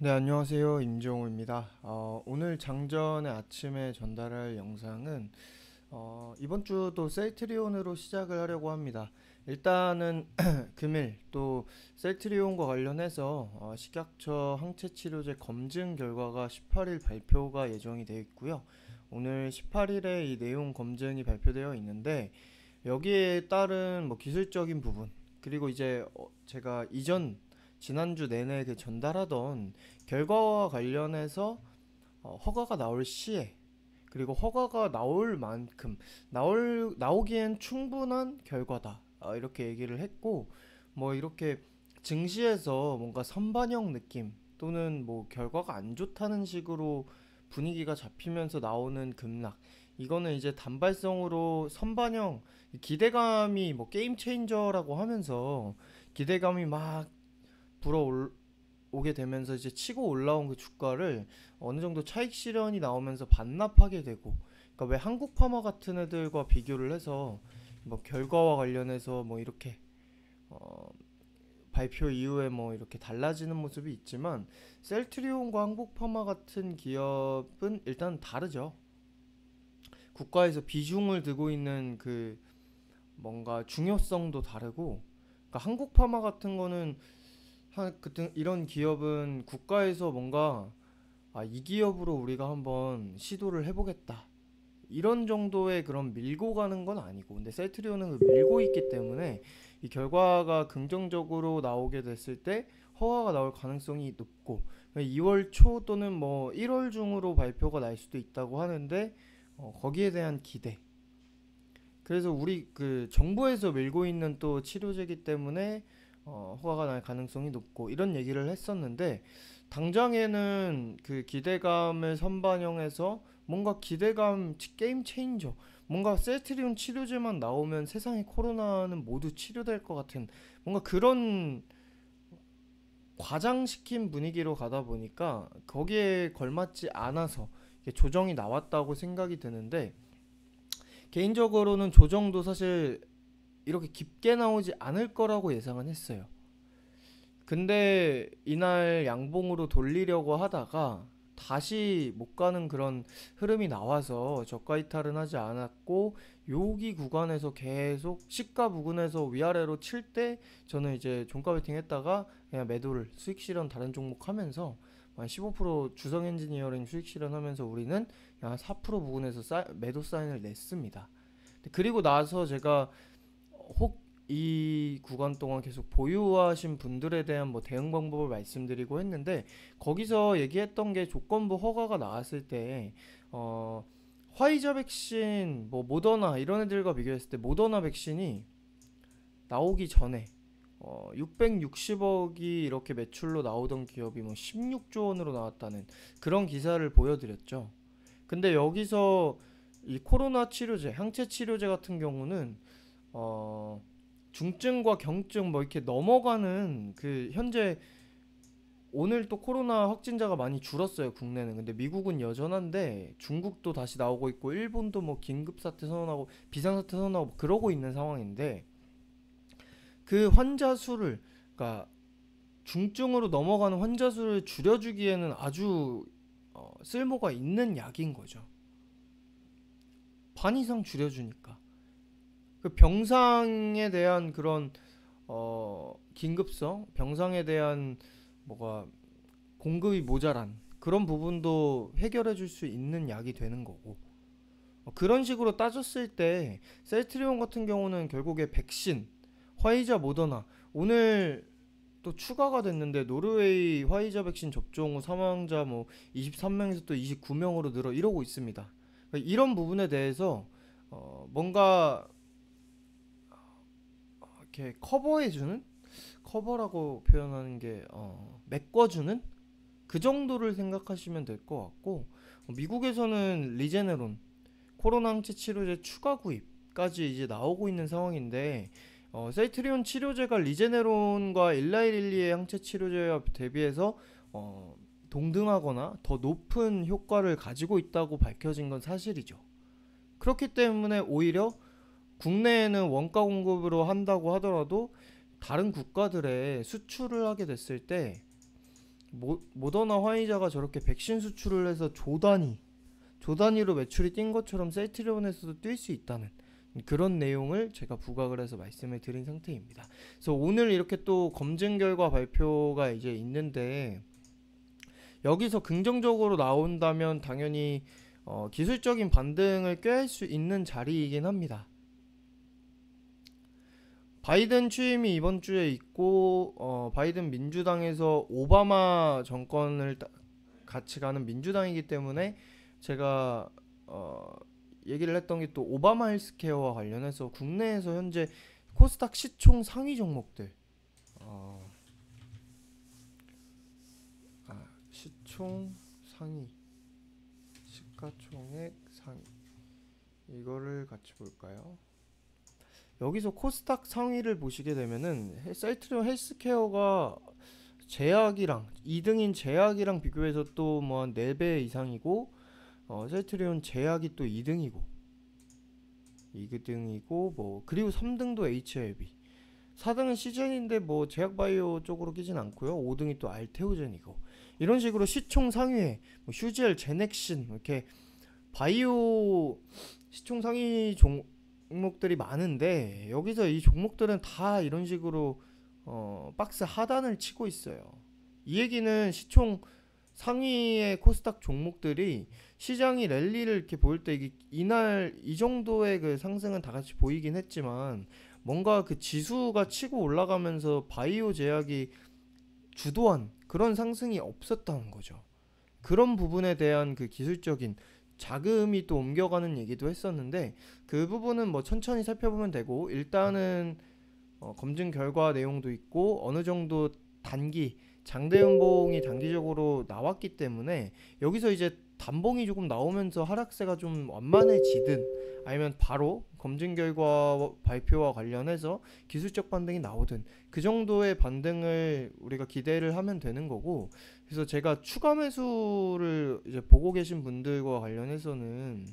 네, 안녕하세요. 임종우입니다. 오늘 장전의 아침에 전달할 영상은 이번 주도 셀트리온으로 시작을 하려고 합니다. 일단은 금일 또 셀트리온과 관련해서 식약처 항체치료제 검증 결과가 18일 발표가 예정이 되어 있고요. 오늘 18일에 이 내용 검증이 발표되어 있는데 여기에 따른 뭐 기술적인 부분 그리고 이제 제가 지난주 내내 그 전달하던 결과와 관련해서 허가가 나올 시에 그리고 허가가 나올 만큼 나오기엔 충분한 결과다, 이렇게 얘기를 했고, 뭐 이렇게 증시에서 뭔가 선반영 느낌 또는 뭐 결과가 안 좋다는 식으로 분위기가 잡히면서 나오는 급락, 이거는 이제 단발성으로 선반영, 기대감이 뭐 게임 체인저라고 하면서 기대감이 막 불어오게 되면서 이제 치고 올라온 그 주가를 어느 정도 차익 실현이 나오면서 반납하게 되고, 그러니까 왜 한국 파마 같은 애들과 비교를 해서 뭐 결과와 관련해서 뭐 이렇게 어 발표 이후에 뭐 이렇게 달라지는 모습이 있지만, 셀트리온과 한국 파마 같은 기업은 일단 다르죠. 국가에서 비중을 두고 있는 그 뭔가 중요성도 다르고, 그러니까 한국 파마 같은 거는 이런 기업은 국가에서 뭔가 이 기업으로 우리가 한번 시도를 해보겠다, 이런 정도의 그런 밀고 가는 건 아니고, 근데 셀트리온은 그 밀고 있기 때문에 이 결과가 긍정적으로 나오게 됐을 때 허가가 나올 가능성이 높고, 2월 초 또는 뭐 1월 중으로 발표가 날 수도 있다고 하는데, 거기에 대한 기대, 그래서 우리 그 정부에서 밀고 있는 또 치료제이기 때문에 허가가 날 가능성이 높고, 이런 얘기를 했었는데, 당장에는 그 기대감을 선반영해서 뭔가 게임 체인저, 뭔가 셀트리온 치료제만 나오면 세상의 코로나는 모두 치료될 것 같은 뭔가 그런 과장시킨 분위기로 가다 보니까 거기에 걸맞지 않아서 조정이 나왔다고 생각이 드는데, 개인적으로는 조정도 사실 이렇게 깊게 나오지 않을 거라고 예상은 했어요. 근데 이날 양봉으로 돌리려고 하다가 다시 못 가는 그런 흐름이 나와서 저가 이탈은 하지 않았고, 여기 구간에서 계속 시가 부근에서 위아래로 칠 때 저는 이제 종가 베팅 했다가 그냥 매도를 수익 실현 다른 종목 하면서 한 15% 주성 엔지니어링 수익 실현하면서 우리는 그냥 4% 부근에서 매도 사인을 냈습니다. 그리고 나서 제가 혹 이 구간 동안 계속 보유하신 분들에 대한 뭐 대응 방법을 말씀드리고 했는데, 거기서 얘기했던 게 조건부 허가가 나왔을 때 화이자 백신, 뭐 모더나 이런 애들과 비교했을 때 모더나 백신이 나오기 전에 660억이 이렇게 매출로 나오던 기업이 뭐 16조 원으로 나왔다는 그런 기사를 보여드렸죠. 근데 여기서 이 코로나 치료제, 항체 치료제 같은 경우는 어 중증과 경증 뭐 이렇게 넘어가는 그 현재, 오늘 또 코로나 확진자가 많이 줄었어요 국내는. 근데 미국은 여전한데 중국도 다시 나오고 있고 일본도 뭐 긴급사태 선언하고 비상사태 선언하고 그러고 있는 상황인데, 그 환자 수를, 그러니까 중증으로 넘어가는 환자 수를 줄여주기에는 아주 쓸모가 있는 약인 거죠. 반 이상 줄여주니까 그 병상에 대한 그런 긴급성, 병상에 대한 뭐가 공급이 모자란 그런 부분도 해결해 줄 수 있는 약이 되는 거고, 그런 식으로 따졌을 때 셀트리온 같은 경우는 결국에 백신, 화이자, 모더나, 오늘 또 추가가 됐는데 노르웨이 화이자 백신 접종 후 사망자 뭐 23명에서 또 29명으로 늘어 이러고 있습니다. 그러니까 이런 부분에 대해서 뭔가 이렇게 커버해주는, 커버라고 표현하는 게 메꿔주는 그 정도를 생각하시면 될 것 같고, 미국에서는 리제네론 코로나 항체 치료제 추가 구입까지 이제 나오고 있는 상황인데, 셀트리온 치료제가 리제네론과 일라이릴리의 항체 치료제와 대비해서 동등하거나 더 높은 효과를 가지고 있다고 밝혀진 건 사실이죠. 그렇기 때문에 오히려 국내에는 원가 공급으로 한다고 하더라도 다른 국가들에 수출을 하게 됐을 때 모더나 화이자가 저렇게 백신 수출을 해서 조 단위로 매출이 뛴 것처럼 셀트리온에서도 뛸 수 있다는 그런 내용을 제가 부각을 해서 말씀을 드린 상태입니다. 그래서 오늘 이렇게 또 검증 결과 발표가 이제 있는데, 여기서 긍정적으로 나온다면 당연히 기술적인 반등을 꾀할 수 있는 자리이긴 합니다. 바이든 취임이 이번 주에 있고, 바이든 민주당에서 오바마 정권을 같이 가는 민주당이기 때문에 제가 얘기를 했던 게 또 오바마 헬스케어와 관련해서 국내에서 현재 코스닥 시총 상위 종목들, 시총 상위, 시가총액 상위, 이거를 같이 볼까요? 여기서 코스닥 상위를 보시게 되면은 셀트리온 헬스케어가 제약이랑 2등인 제약이랑 비교해서 또 뭐 한 4배 이상이고, 셀트리온 제약이 또 2등이고 뭐 그리고 3등도 HLB, 4등은 시젠인데 뭐 제약바이오 쪽으로 끼진 않고요. 5등이 또 알테오젠이고, 이런 식으로 시총 상위에 뭐 휴지엘, 제넥신 이렇게 바이오 시총 상위 종목들이 많은데, 여기서 이 종목들은 다 이런 식으로 박스 하단을 치고 있어요. 이 얘기는 시총 상위의 코스닥 종목들이 시장이 랠리를 이렇게 보일 때 이날 이 정도의 그 상승은 다 같이 보이긴 했지만, 뭔가 그 지수가 치고 올라가면서 바이오 제약이 주도한 그런 상승이 없었다는 거죠. 그런 부분에 대한 그 기술적인 자금이 또 옮겨가는 얘기도 했었는데, 그 부분은 뭐 천천히 살펴보면 되고, 일단은 검증 결과 내용도 있고 어느 정도 장대 음봉이 단기적으로 나왔기 때문에, 여기서 이제 단봉이 조금 나오면서 하락세가 좀 완만해지든, 아니면 바로 검증 결과 발표와 관련해서 기술적 반등이 나오든, 그 정도의 반등을 우리가 기대를 하면 되는 거고, 그래서 제가 추가 매수를 이제 보고 계신 분들과 관련해서는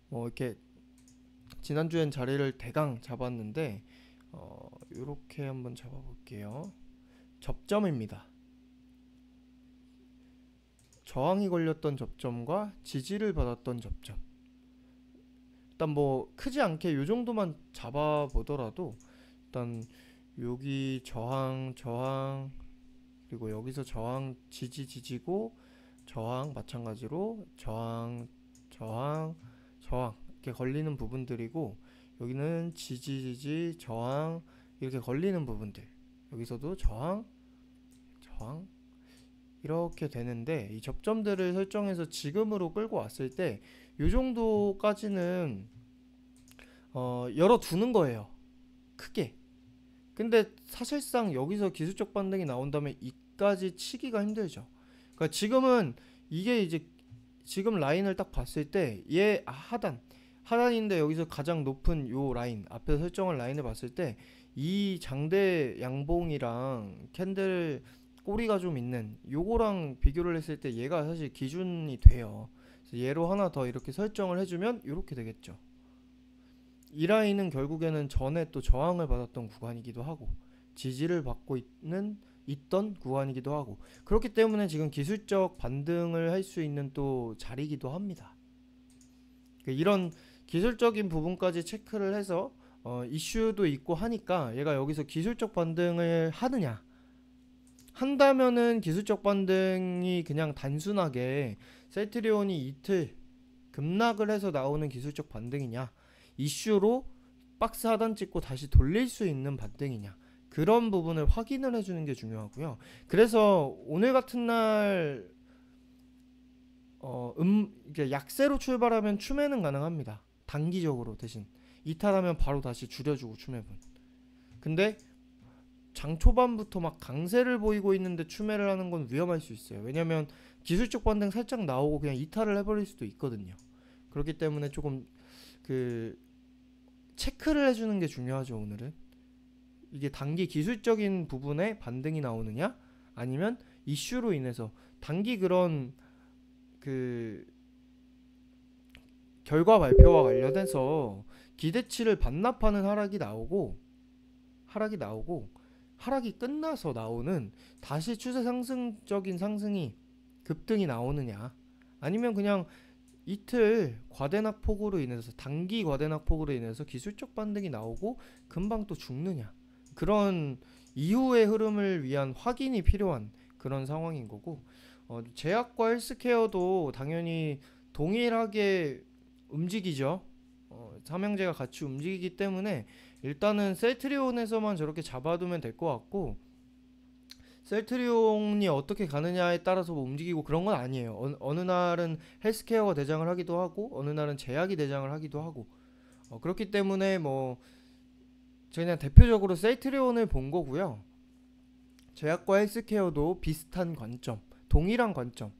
뭐 이렇게 지난주엔 자리를 대강 잡았는데, 이렇게 한번 잡아볼게요. 접점입니다. 저항이 걸렸던 접점과 지지를 받았던 접점, 일단 뭐 크지 않게 요 정도만 잡아보더라도, 일단 여기 저항, 그리고 여기서 저항, 지지고 저항, 마찬가지로 저항 이렇게 걸리는 부분들이고, 여기는 지지, 저항 이렇게 걸리는 부분들, 여기서도 저항 이렇게 되는데, 이 접점들을 설정해서 지금으로 끌고 왔을 때 요 정도까지는 열어두는 거예요, 크게. 근데 사실상 여기서 기술적 반등이 나온다면 이까지 치기가 힘들죠. 그러니까 지금은 이게 이제 지금 라인을 딱 봤을 때 얘 하단인데, 여기서 가장 높은 요 라인 앞에 설정한 라인을 봤을 때 이 장대 양봉이랑 캔들 꼬리가 좀 있는 요거랑 비교를 했을 때 얘가 사실 기준이 돼요. 그래서 얘로 하나 더 이렇게 설정을 해주면 이렇게 되겠죠. 이 라인은 결국에는 전에 또 저항을 받았던 구간이기도 하고 지지를 받고 있던 구간이기도 하고, 그렇기 때문에 지금 기술적 반등을 할 수 있는 또 자리이기도 합니다. 이런 기술적인 부분까지 체크를 해서 이슈도 있고 하니까, 얘가 여기서 기술적 반등을 한다면은 기술적 반등이 그냥 단순하게 셀트리온이 이틀 급락을 해서 나오는 기술적 반등이냐, 이슈로 박스 하단 찍고 다시 돌릴 수 있는 반등이냐, 그런 부분을 확인을 해주는 게 중요하고요. 그래서 오늘 같은 날 이게 약세로 출발하면 추매는 가능합니다. 단기적으로. 대신 이탈하면 바로 다시 줄여주고 추매분. 근데 장 초반부터 막 강세를 보이고 있는데 추매를 하는 건 위험할 수 있어요. 왜냐면 기술적 반등 살짝 나오고 그냥 이탈을 해버릴 수도 있거든요. 그렇기 때문에 조금 그 체크를 해주는 게 중요하죠. 오늘은 이게 단기 기술적인 부분에 반등이 나오느냐, 아니면 이슈로 인해서 단기 그런 그 결과 발표와 관련해서 기대치를 반납하는 하락이 나오고 하락이 끝나서 나오는 다시 추세 상승적인 상승이 급등이 나오느냐, 아니면 그냥 이틀 과대낙폭으로 인해서 단기 과대낙폭으로 인해서 기술적 반등이 나오고 금방 또 죽느냐, 그런 이후의 흐름을 위한 확인이 필요한 그런 상황인 거고, 제약과 헬스케어도 당연히 동일하게 움직이죠. 삼형제가 같이 움직이기 때문에 일단은 셀트리온에서만 저렇게 잡아두면 될 것 같고, 셀트리온이 어떻게 가느냐에 따라서 뭐 움직이고 그런 건 아니에요. 어느 날은 헬스케어가 대장을 하기도 하고 어느 날은 제약이 대장을 하기도 하고, 그렇기 때문에 뭐 제가 그냥 대표적으로 셀트리온을 본 거고요. 제약과 헬스케어도 비슷한 관점, 동일한 관점,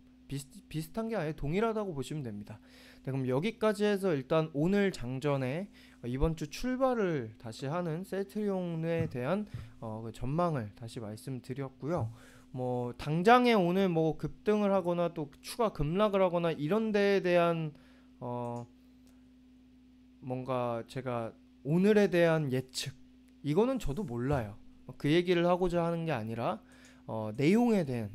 비슷한 게 아니라 동일하다고 보시면 됩니다. 네, 그럼 여기까지 해서 일단 오늘 장전에 이번 주 출발을 다시 하는 셀트리온에 대한 그 전망을 다시 말씀드렸고요. 뭐 당장에 오늘 뭐 급등을 하거나 또 추가 급락을 하거나 이런 데에 대한 어 뭔가 제가 오늘에 대한 예측, 이거는 저도 몰라요. 그 얘기를 하고자 하는 게 아니라 내용에 대한,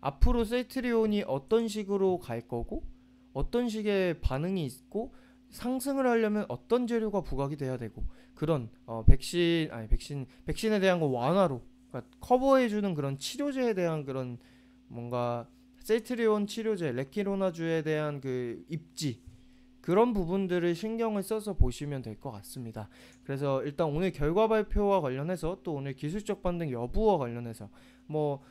앞으로 셀트리온이 어떤 식으로 갈 거고 어떤 식의 반응이 있고 상승을 하려면 어떤 재료가 부각이 돼야 되고, 그런 백신에 대한 거 완화로, 그러니까 커버해주는 그런 치료제에 대한 그런 뭔가 셀트리온 치료제 레키로나주에 대한 그 입지, 그런 부분들을 신경을 써서 보시면 될 것 같습니다. 그래서 일단 오늘 결과 발표와 관련해서 또 오늘 기술적 반등 여부와 관련해서 뭐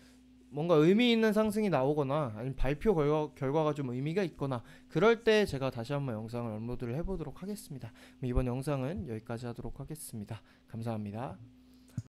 뭔가 의미 있는 상승이 나오거나 아니면 발표 결과가 좀 의미가 있거나 그럴 때 제가 다시 한번 영상을 업로드를 해보도록 하겠습니다. 이번 영상은 여기까지 하도록 하겠습니다. 감사합니다.